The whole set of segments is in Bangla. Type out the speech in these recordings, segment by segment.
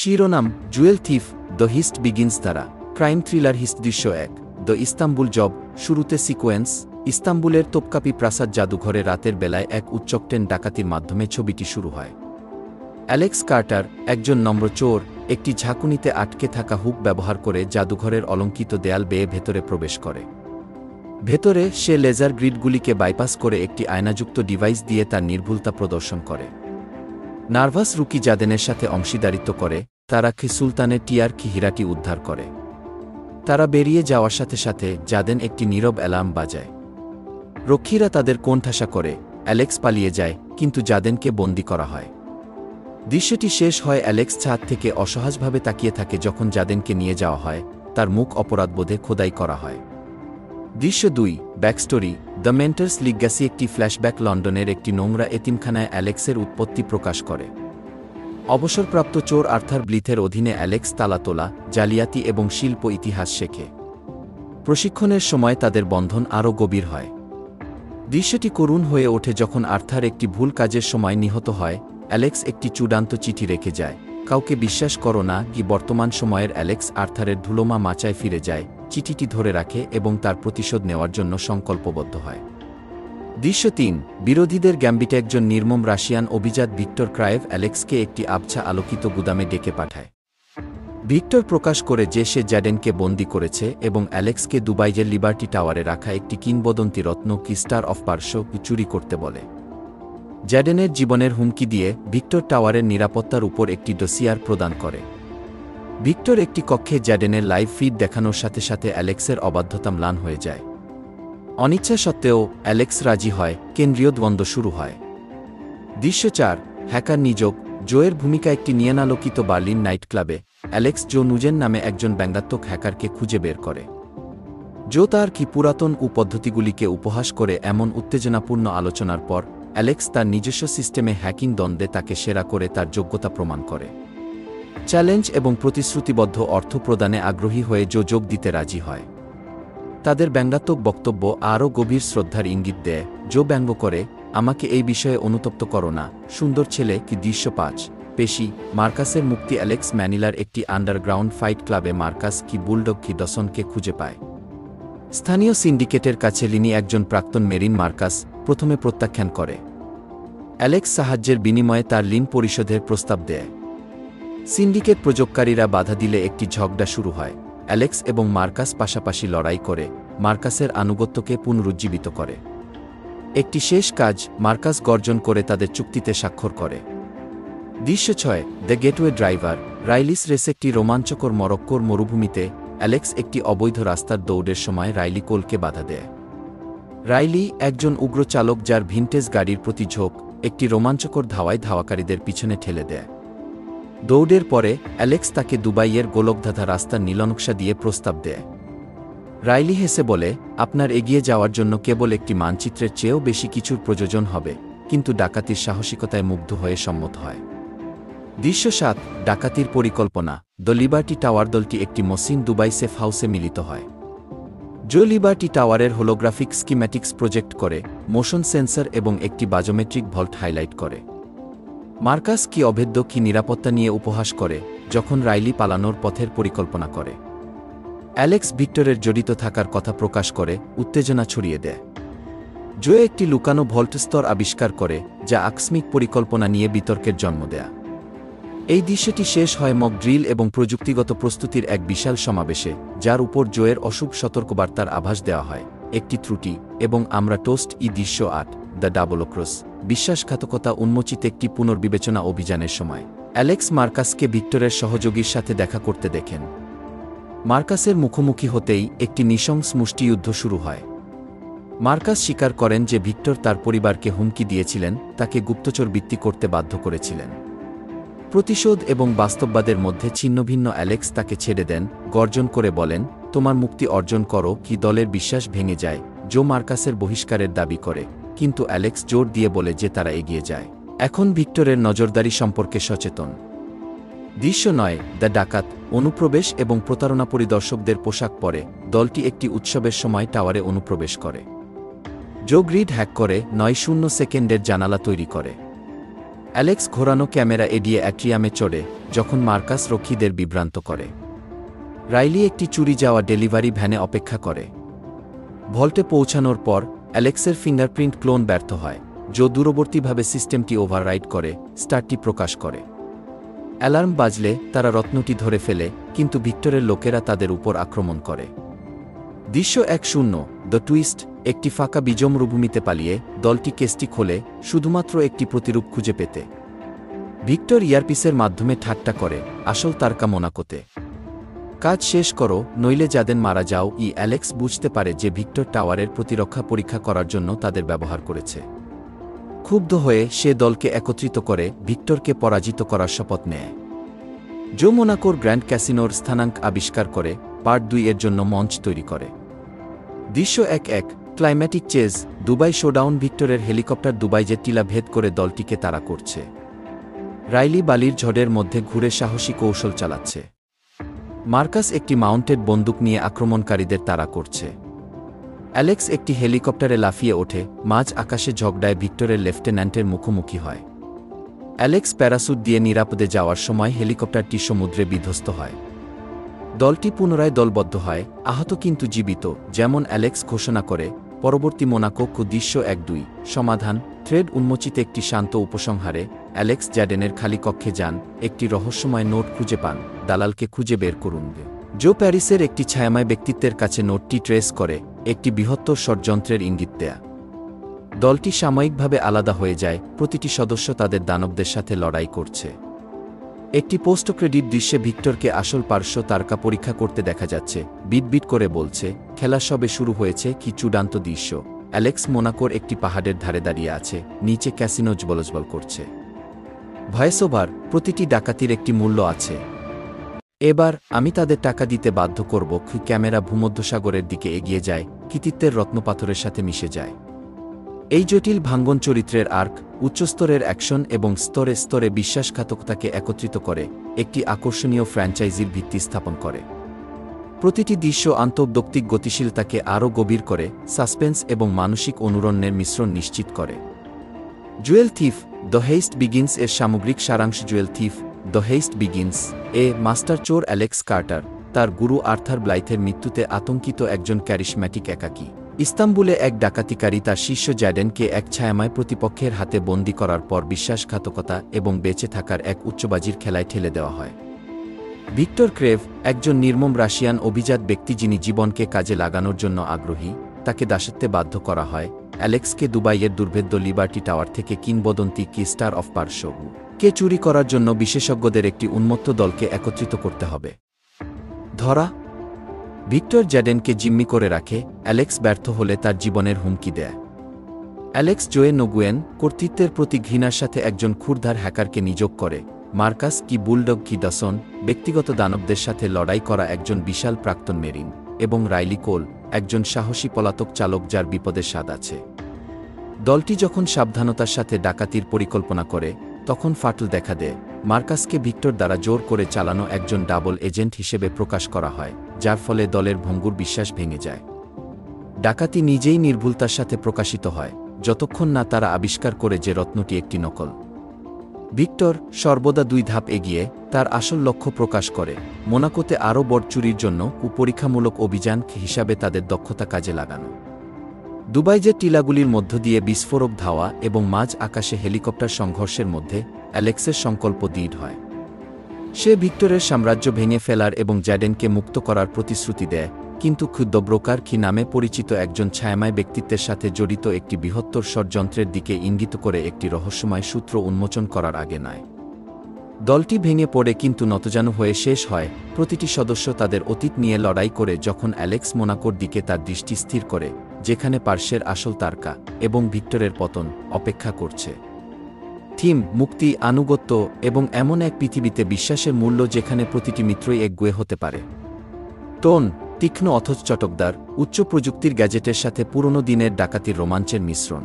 শিরোনাম জুয়েল থিফ দ্য হিস্ট বিগিনস দ্বারা ক্রাইম থ্রিলার হিস্ট দৃশ্য ১ দ্য ইস্তাম্বুল জব শুরুতে সিকোয়েন্স ইস্তাম্বুলের তোপকাপি প্রাসাদ জাদুঘরে রাতের বেলায় এক উচ্চকটেন ডাকাতির মাধ্যমে ছবিটি শুরু হয়। অ্যালেক্স কার্টার একজন নম্র চোর একটি ঝাঁকুনিতে আটকে থাকা হুক ব্যবহার করে জাদুঘরের অলঙ্কিত দেয়াল বেয়ে ভেতরে প্রবেশ করে। ভেতরে সে লেজার গ্রিডগুলিকে বাইপাস করে একটি আয়নাযুক্ত ডিভাইস দিয়ে তার নির্ভুলতা প্রদর্শন করে। নার্ভাস রুকি জাদেনের সাথে অংশীদারিত্ব করে তারা সুলতানের টিয়ার হীরাটি উদ্ধার করে। তারা বেরিয়ে যাওয়ার সাথে সাথে জাদেন একটি নীরব অ্যালার্ম বাজায়। রক্ষীরা তাদের কোণঠাসা করে অ্যালেক্স পালিয়ে যায়, কিন্তু জাদেনকে বন্দী করা হয়। দৃশ্যটি শেষ হয় অ্যালেক্স ছাদ থেকে অসহায়ভাবে তাকিয়ে থাকে যখন জাদেনকে নিয়ে যাওয়া হয়, তার মুখ অপরাধবোধে খোদাই করা হয়। দৃশ্য ২ ব্যাকস্টোরি দ্য মেন্টরস লিগ্যাসি একটি ফ্ল্যাশব্যাক লন্ডনের একটি নোংরা এতিমখানায় অ্যালেক্সের উৎপত্তি প্রকাশ করে। অবসরপ্রাপ্ত চোর আর্থার ব্লিথের অধীনে অ্যালেক্স তালাতোলা জালিয়াতি এবং শিল্প ইতিহাস শেখে। প্রশিক্ষণের সময় তাদের বন্ধন আরও গভীর হয়। দৃশ্যটি করুণ হয়ে ওঠে যখন আর্থার একটি ভুল কাজের সময় নিহত হয়। অ্যালেক্স একটি চূড়ান্ত চিঠি রেখে যায়, কাউকে বিশ্বাস করো না কি। বর্তমান সময়ের অ্যালেক্স আর্থারের ধুলোমা মাচায় ফিরে যায়, চিঠিটি ধরে রাখে এবং তার প্রতিশোধ নেওয়ার জন্য সংকল্পবদ্ধ হয়। দৃশ্য ৩ বিরোধীদের গ্যাম্বিটে একজন নির্মম রাশিয়ান অভিজাত ভিক্টর ক্রায়েভ অ্যালেক্সকে একটি আবছা আলোকিত গুদামে ডেকে পাঠায়। ভিক্টর প্রকাশ করে যে সে জ্যাডেনকে বন্দী করেছে এবং অ্যালেক্সকে দুবাইয়ের লিবার্টি টাওয়ারে রাখা একটি কিংবদন্তি রত্ন কি স্টার অফ পার্শ্ব চুরি করতে বলে। জ্যাডেনের জীবনের হুমকি দিয়ে ভিক্টর টাওয়ারের নিরাপত্তার উপর একটি ডসিয়ার প্রদান করে। ভিক্টর একটি কক্ষে জ্যাডেনের লাইভ ফিড দেখানোর সাথে সাথে অ্যালেক্সের অবাধ্যতা ম্লান হয়ে যায়। অনিচ্ছা সত্ত্বেও অ্যালেক্স রাজি হয়, কেন্দ্রীয় দ্বন্দ্ব শুরু হয়। দৃশ্য ৪ হ্যাকার নিযোগ জোয়ের ভূমিকা একটি নিয়নালোকিত বার্লিন নাইট ক্লাবে অ্যালেক্স জো নুজেন নামে একজন ব্যঙ্গাত্মক হ্যাকারকে খুঁজে বের করে। জো তার পুরাতন পদ্ধতিগুলিকে উপহাস করে এমন উত্তেজনাপূর্ণ আলোচনার পর অ্যালেক্স তার নিজস্ব সিস্টেমে হ্যাকিং দ্বন্দ্বে তাকে সেরা করে তার যোগ্যতা প্রমাণ করে। চ্যালেঞ্জ এবং প্রতিশ্রুতিবদ্ধ অর্থ প্রদানে আগ্রহী হয়ে জো যোগ দিতে রাজি হয়। তাদের ব্যঙ্গাত্মক বক্তব্য আরও গভীর শ্রদ্ধার ইঙ্গিত দেয়। জো ব্যঙ্গ করে, আমাকে এই বিষয়ে অনুতপ্ত করো না, সুন্দর ছেলে কি। দৃশ্য ৫ পেশি মার্কাসের মুক্তি অ্যালেক্স ম্যানিলার একটি আন্ডারগ্রাউন্ড ফাইট ক্লাবে মার্কাস কি বুলডগ কি ডসনকে খুঁজে পায়। স্থানীয় সিন্ডিকেটের কাছে লিনি একজন প্রাক্তন মেরিন মার্কাস প্রথমে প্রত্যাখ্যান করে। অ্যালেক্স সাহায্যের বিনিময়ে তার ঋণ পরিশোধের প্রস্তাব দেয়। সিন্ডিকেট প্রযোগকারীরা বাধা দিলে একটি ঝগড়া শুরু হয়। অ্যালেক্স এবং মার্কাস পাশাপাশি লড়াই করে মার্কাসের আনুগত্যকে পুনরুজ্জীবিত করে। একটি শেষ কাজ মার্কাস গর্জন করে তাদের চুক্তিতে স্বাক্ষর করে। দৃশ্য ৬ দ্য গেটওয়ে ড্রাইভার রাইলিস রেস একটি রোমাঞ্চকর মরক্কোর মরুভূমিতে অ্যালেক্স একটি অবৈধ রাস্তার দৌড়ের সময় রাইলি কোলকে বাধা দেয়। রাইলি একজন উগ্র চালক যার ভিনটেজ গাড়ির প্রতি ঝোঁক একটি রোমাঞ্চকর ধাওয়ায় ধাওয়াকারীদের পিছনে ঠেলে দেয়। দৌড়ের পরে অ্যালেক্স তাকে দুবাইয়ের গোলকধাঁধা রাস্তার নীলনকশা দিয়ে প্রস্তাব দেয়। রাইলি হেসে বলে, আপনার এগিয়ে যাওয়ার জন্য কেবল একটি মানচিত্রের চেয়েও বেশি কিছুর প্রয়োজন হবে, কিন্তু ডাকাতির সাহসিকতায় মুগ্ধ হয়ে সম্মত হয়। দৃশ্য ৭ ডাকাতির পরিকল্পনা দ্য লিবার্টি টাওয়ার দলটি একটি মসৃণ দুবাই সেফ হাউসে মিলিত হয়। জো লিবার্টি টাওয়ারের হোলোগ্রাফিক স্কিম্যাটিক্স প্রজেক্ট করে, মোশন সেন্সর এবং একটি বাজোমেট্রিক ভল্ট হাইলাইট করে। মার্কাস কি অভেদ্য কি নিরাপত্তা নিয়ে উপহাস করে যখন রাইলি পালানোর পথের পরিকল্পনা করে। অ্যালেক্স ভিক্টরের জড়িত থাকার কথা প্রকাশ করে উত্তেজনা ছড়িয়ে দেয়। জো একটি লুকানো ভল্ট স্তর আবিষ্কার করে যা আকস্মিক পরিকল্পনা নিয়ে বিতর্কের জন্ম দেয়। এই দৃশ্যটি শেষ হয় মক ড্রিল এবং প্রযুক্তিগত প্রস্তুতির এক বিশাল সমাবেশে, যার উপর জোয়ের অশুভ সতর্কবার্তার আভাস দেওয়া হয়। একটি ত্রুটি এবং আমরা টোস্ট দৃশ্য ৮ দ্য ডাবল ক্রস বিশ্বাসঘাতকতা উন্মোচিত একটি পুনর্বিবেচনা অভিযানের সময় অ্যালেক্স মার্কাসকে ভিক্টরের সহযোগীর সাথে দেখা করতে দেখেন। মার্কাসের মুখোমুখি হতেই একটি নৃশংস মুষ্টিযুদ্ধ শুরু হয়। মার্কাস স্বীকার করেন যে ভিক্টর তার পরিবারকে হুমকি দিয়েছিলেন, তাকে গুপ্তচর বৃত্তি করতে বাধ্য করেছিলেন। প্রতিশোধ এবং বাস্তববাদের মধ্যে ছিন্নভিন্ন অ্যালেক্স তাকে ছেড়ে দেন, গর্জন করে বলেন, তোমার মুক্তি অর্জন করো কি। দলের বিশ্বাস ভেঙে যায়। জো মার্কাসের বহিষ্কারের দাবি করে, কিন্তু অ্যালেক্স জোর দিয়ে বলে যে তারা এগিয়ে যায়, এখন ভিক্টরের নজরদারি সম্পর্কে সচেতন। দৃশ্য ৯ দ্য ডাকাত অনুপ্রবেশ এবং প্রতারণা পরিদর্শকদের পোশাক পরে দলটি একটি উৎসবের সময় টাওয়ারে অনুপ্রবেশ করে। জো গ্রিড হ্যাক করে ৯-০ সেকেন্ডের জানালা তৈরি করে। অ্যালেক্স ঘোরানো ক্যামেরা এড়িয়ে অ্যাট্রিয়ামে চড়ে যখন মার্কাস রক্ষীদের বিভ্রান্ত করে। রাইলি একটি চুরি যাওয়া ডেলিভারি ভ্যানে অপেক্ষা করে। ভল্টে পৌঁছানোর পর অ্যালেক্সের ফিঙ্গারপ্রিন্ট ক্লোন ব্যর্থ হয়, যো দূরবর্তীভাবে সিস্টেমটি ওভাররাইড করে স্টারটি প্রকাশ করে। অ্যালার্ম বাজলে তারা রত্নটি ধরে ফেলে, কিন্তু ভিক্টরের লোকেরা তাদের উপর আক্রমণ করে। দৃশ্য 1-0 দ্য টুইস্ট। একটি ফাঁকা বিজম মরুভূমিতে পালিয়ে দলটি কেসটি খোলে শুধুমাত্র একটি প্রতিরূপ খুঁজে পেতে। ভিক্টর ইয়ারপিসের মাধ্যমে ঠাট্টা করে, আসল তারকা মোনাকোতে। কাজ শেষ করো, নইলে যাদের মারা যাও। অ্যালেক্স বুঝতে পারে যে ভিক্টর টাওয়ারের প্রতিরক্ষা পরীক্ষা করার জন্য তাদের ব্যবহার করেছে। ক্ষুব্ধ হয়ে সে দলকে একত্রিত করে ভিক্টরকে পরাজিত করার শপথ নেয়। জো মোনাকোর গ্র্যান্ড ক্যাসিনোর স্থানাঙ্ক আবিষ্কার করে পার্ট 2 এর জন্য মঞ্চ তৈরি করে। দৃশ্য 1-1 ক্লাইম্যাটিক চেজ। দুবাই শোডাউন। ভিক্টরের হেলিকপ্টার দুবাই যে টিলা ভেদ করে দলটিকে তাড়া করছে। রাইলি বালির ঝড়ের মধ্যে ঘুরে সাহসী কৌশল চালাচ্ছে। মার্কাস একটি মাউন্টেড বন্দুক নিয়ে আক্রমণকারীদের তাড়া করছে। অ্যালেক্স একটি হেলিকপ্টারে লাফিয়ে ওঠে, মাঝ আকাশে ঝগড়ায় ভিক্টরের লেফটেন্যান্টের মুখোমুখি হয়। অ্যালেক্স প্যারাসুট দিয়ে নিরাপদে যাওয়ার সময় হেলিকপ্টারটি সমুদ্রে বিধ্বস্ত হয়। দলটি পুনরায় দলবদ্ধ হয়, আহত কিন্তু জীবিত, যেমন অ্যালেক্স ঘোষণা করে। পরবর্তী মোনাকো দৃশ্য 1-2 সমাধান। থ্রেড উন্মোচিত একটি শান্ত উপসংহারে অ্যালেক্স জ্যাডেনের খালি কক্ষে যান, একটি রহস্যময় নোট খুঁজে পান। দালালকে খুঁজে বের করুন। জো প্যারিসের একটি ছায়াময় ব্যক্তিত্বের কাছে নোটটি ট্রেস করে একটি বৃহত্তর ষড়যন্ত্রের ইঙ্গিত দেয়া। দলটি সাময়িকভাবে আলাদা হয়ে যায়, প্রতিটি সদস্য তাদের দানবদের সাথে লড়াই করছে। একটি পোস্ট ক্রেডিট দৃশ্যে ভিক্টরকে আসল পার্শ্ব তারকা পরীক্ষা করতে দেখা যাচ্ছে। বিট করে বলছে, খেলা সবে শুরু হয়েছে। কি চূড়ান্ত দৃশ্য! অ্যালেক্স মোনাকোর একটি পাহাড়ের ধারে দাঁড়িয়ে আছে, নিচে ক্যাসিনো জবলজবল করছে। ভয়েসওভার, প্রতিটি ডাকাতির একটি মূল্য আছে। এবার আমি তাদের টাকা দিতে বাধ্য করব। ক্যামেরা ভূমধ্যসাগরের দিকে এগিয়ে যায়, কৃতিত্বের রত্নপাথরের সাথে মিশে যায়। এই জটিল ভাঙ্গন চরিত্রের আর্ক, উচ্চস্তরের অ্যাকশন এবং স্তরে স্তরে বিশ্বাসঘাতকতাকে একত্রিত করে একটি আকর্ষণীয় ফ্র্যাঞ্চাইজির ভিত্তি স্থাপন করে। প্রতিটি দৃশ্য আন্তঃব্যক্তিক গতিশীলতাকে আরও গভীর করে, সাসপেন্স এবং মানসিক অনুরণনের মিশ্রণ নিশ্চিত করে। Jewel thief the heist begins এর সামগ্রিক সারাংশ। Jewel thief the heist begins master চোর অ্যালেক্স কার্টার তার গুরু আর্থার ব্লাইথের মৃত্যুতে আতঙ্কিত একজন ক্যারিশম্যাটিক একাকী। ইস্তাম্বুলে এক ডাকাতিকারী তার শিষ্য জ্যাডেনকে এক ছায়াময় প্রতিপক্ষের হাতে বন্দী করার পর বিশ্বাসঘাতকতা এবং বেঁচে থাকার এক উচ্চবাজির খেলায় ঠেলে দেওয়া হয়। ভিক্টর ক্রেভ একজন নির্মম রাশিয়ান অভিজাত ব্যক্তি যিনি জীবনকে কাজে লাগানোর জন্য আগ্রহী, তাকে দাসত্বে বাধ্য করা হয়। অ্যালেক্সকে দুবাইয়ের দুর্ভেদ্য লিবার্টি টাওয়ার থেকে কিংবদন্তি কি স্টার অফ পার্শ্ব কে চুরি করার জন্য বিশেষজ্ঞদের একটি উন্মত্ত দলকে একত্রিত করতে হবে। ধরা ভিক্টর জ্যাডেনকে জিম্মি করে রাখে। অ্যালেক্স ব্যর্থ হলে তার জীবনের হুমকি দেয়। অ্যালেক্স জোয়ে নোগুয়েন কর্তৃত্বের প্রতি ঘৃণার সাথে একজন ক্ষুরধার হ্যাকারকে নিযোগ করে। মার্কাস কি বুলডগ কি ডসন ব্যক্তিগত দানবদের সাথে লড়াই করা একজন বিশাল প্রাক্তন মেরিন, এবং রাইলি কোল একজন সাহসী পলাতক চালক যার বিপদের স্বাদ আছে। দলটি যখন সাবধানতার সাথে ডাকাতির পরিকল্পনা করে তখন ফাটল দেখা দেয়। মার্কাসকে ভিক্টর দ্বারা জোর করে চালানো একজন ডাবল এজেন্ট হিসেবে প্রকাশ করা হয়, যার ফলে দলের ভঙ্গুর বিশ্বাস ভেঙে যায়। ডাকাতি নিজেই নির্ভুলতার সাথে প্রকাশিত হয় যতক্ষণ না তারা আবিষ্কার করে যে রত্নটি একটি নকল। ভিক্টর সর্বদা 2 ধাপ এগিয়ে তার আসল লক্ষ্য প্রকাশ করে, মোনাকোতে আরও বড় চুরির জন্য পরীক্ষামূলক অভিযান হিসাবে তাদের দক্ষতা কাজে লাগানো। দুবাই যে টিলাগুলির মধ্য দিয়ে বিস্ফোরক ধাওয়া এবং মাঝ আকাশে হেলিকপ্টার সংঘর্ষের মধ্যে অ্যালেক্সের সংকল্প দৃঢ় হয়। সে ভিক্টরের সাম্রাজ্য ভেঙে ফেলার এবং জ্যাডেনকে মুক্ত করার প্রতিশ্রুতি দেয়, কিন্তু ক্ষুদ্র ব্রোকার কি নামে পরিচিত একজন ছায়াময় ব্যক্তিত্বের সাথে জড়িত একটি বৃহত্তর ষড়যন্ত্রের দিকে ইঙ্গিত করে একটি রহস্যময় সূত্র উন্মোচন করার আগে নয়। দলটি ভেঙে পড়ে কিন্তু নতজানু হয়ে শেষ হয়। প্রতিটি সদস্য তাদের অতীত নিয়ে লড়াই করে যখন অ্যালেক্স মোনাকোর দিকে তার দৃষ্টি স্থির করে, যেখানে পার্শ্বের আসল তারকা এবং ভিক্টরের পতন অপেক্ষা করছে। থিম মুক্তি, আনুগত্য এবং এমন এক পৃথিবীতে বিশ্বাসের মূল্য যেখানে প্রতিটি মিত্রই একগুঁয়ে হতে পারে। টোন তীক্ষ্ণ অথচ চটকদার, উচ্চ প্রযুক্তির গ্যাজেটের সাথে পুরনো দিনের ডাকাতির রোমাঞ্চের মিশ্রণ।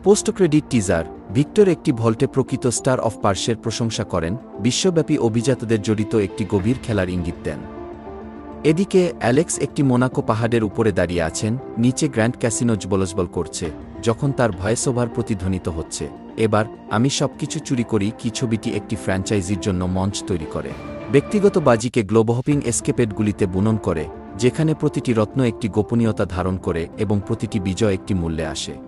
পোস্ট ক্রেডিট টিজার ভিক্টর একটি ভল্টে প্রকৃত স্টার অফ পার্শ্বের প্রশংসা করেন, বিশ্বব্যাপী অভিজাতদের জড়িত একটি গভীর খেলার ইঙ্গিত দেন। এদিকে অ্যালেক্স একটি মোনাকো পাহাড়ের উপরে দাঁড়িয়ে আছেন, নিচে গ্র্যান্ড ক্যাসিনো জবলজবল করছে যখন তার ভয়েস ওভার প্রতিধ্বনিত হচ্ছে। এবার আমি সবকিছু চুরি করি কি ছবিটি একটি ফ্র্যাঞ্চাইজির জন্য মঞ্চ তৈরি করে ব্যক্তিগত বাজিকে গ্লোবহপিং এস্কেপেডগুলিতে বুনন করে যেখানে প্রতিটি রত্ন একটি গোপনীয়তা ধারণ করে এবং প্রতিটি বিজয় একটি মূল্যে আসে।